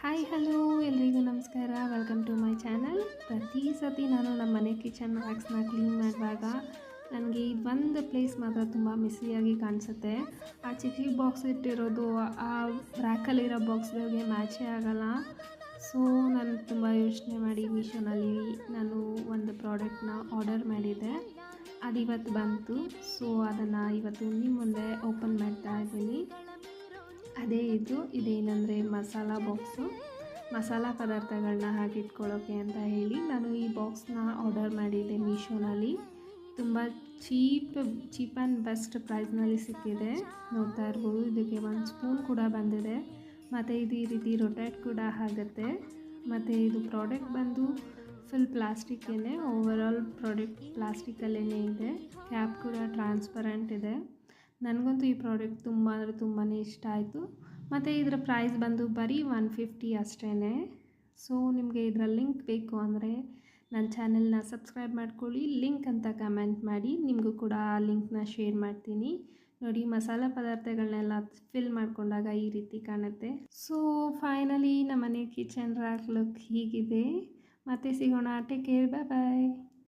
Hi hello ಎಲ್ರಿಗೂ ನಮಸ್ಕಾರ. Welcome to my channel. ಪ್ರತಿ ಸತಿ ನಾನು ನಮ್ಮ ಮನೆ ಕಿಚನ್ ರ್ಯಾಕ್ಸ್ನ ಕ್ಲೀನ್ ಮಾಡುವಾಗ ನನಗೆ ಒಂದು ಪ್ಲೇಸ್ ಮಾತ್ರ ತುಂಬ ಮಿಸ್ಸಿಯಾಗಿ ಕಾಣಿಸುತ್ತೆ. ಆ ಚಿಕ್ಕ ಬಾಕ್ಸ್ ಇಟ್ಟಿರೋದು ಆ ರ್ಯಾಕಲ್ಲಿರೋ ಬಾಕ್ಸ್ಗಳಿಗೆ ಮ್ಯಾಚೇ ಆಗೋಲ್ಲ. ಸೊ ನಾನು ತುಂಬ ಯೋಚನೆ ಮಾಡಿ ಮೀಶೋನಲ್ಲಿ ನಾನು ಒಂದು ಪ್ರಾಡಕ್ಟ್ನ ಆರ್ಡರ್ ಮಾಡಿದ್ದೆ. ಅದು ಇವತ್ತು ಬಂತು. ಸೊ ಅದನ್ನು ಇವತ್ತು ನಿಮ್ಮ ಮುಂದೆ ಓಪನ್ ಮಾಡ್ತಾ ಇದ್ದೀನಿ. ಇದೇನಂದರೆ ಮಸಾಲ ಬಾಕ್ಸು. ಮಸಾಲ ಪದಾರ್ಥಗಳನ್ನ ಹಾಕಿಟ್ಕೊಳ್ಳೋಕ್ಕೆ ಅಂತ ಹೇಳಿ ನಾನು ಈ ಬಾಕ್ಸ್ನ ಆರ್ಡರ್ ಮಾಡಿದ್ದೆ ಮೀಶೋನಲ್ಲಿ. ತುಂಬ ಚೀಪ್ ಆ್ಯಂಡ್ ಬೆಸ್ಟ್ ಪ್ರೈಸ್ನಲ್ಲಿ ಸಿಕ್ಕಿದೆ. ನೋಡ್ತಾ ಇರ್ಬೋದು, ಇದಕ್ಕೆ ಒಂದು ಸ್ಪೂನ್ ಕೂಡ ಬಂದಿದೆ ಮತ್ತು ಇದು ಈ ರೀತಿ ರೊಟೇಟ್ ಕೂಡ ಆಗುತ್ತೆ. ಮತ್ತು ಇದು ಪ್ರಾಡಕ್ಟ್ ಬಂದು ಫುಲ್ ಪ್ಲಾಸ್ಟಿಕ್ಕೇ, ಓವರಾಲ್ ಪ್ರಾಡಕ್ಟ್ ಪ್ಲಾಸ್ಟಿಕಲ್ಲೇ ಇದೆ. ಕ್ಯಾಪ್ ಕೂಡ ಟ್ರಾನ್ಸ್ಪರೆಂಟ್ ಇದೆ. ನನಗಂತೂ ಈ ಪ್ರಾಡಕ್ಟ್ ತುಂಬ ಅಂದರೆ ತುಂಬಾ ಇಷ್ಟ ಆಯಿತು. ಮತ್ತು ಇದರ ಪ್ರೈಸ್ ಬಂದು ಬರೀ 150 ಅಷ್ಟೇ. ಸೊ ನಿಮಗೆ ಇದರ ಲಿಂಕ್ ಬೇಕು ಅಂದರೆ ನನ್ನ ಚಾನೆಲ್ನ ಸಬ್ಸ್ಕ್ರೈಬ್ ಮಾಡ್ಕೊಳ್ಳಿ. ಲಿಂಕ್ ಅಂತ ಕಮೆಂಟ್ ಮಾಡಿ, ನಿಮಗೂ ಕೂಡ ಆ ಲಿಂಕ್ನ ಶೇರ್ ಮಾಡ್ತೀನಿ. ನೋಡಿ, ಮಸಾಲ ಪದಾರ್ಥಗಳನ್ನೆಲ್ಲ ಫಿಲ್ ಮಾಡಿಕೊಂಡಾಗ ಈ ರೀತಿ ಕಾಣುತ್ತೆ. ಸೊ ಫೈನಲಿ ನಮ್ಮನೆ ಕಿಚನ್ ರ್ಯಾಕ್ ಲುಕ್ ಹೀಗಿದೆ. ಮತ್ತೆ ಸಿಗೋಣ. ಟೇಕ್ ಕೇರ್, ಬಾಯ್ ಬಾಯ್.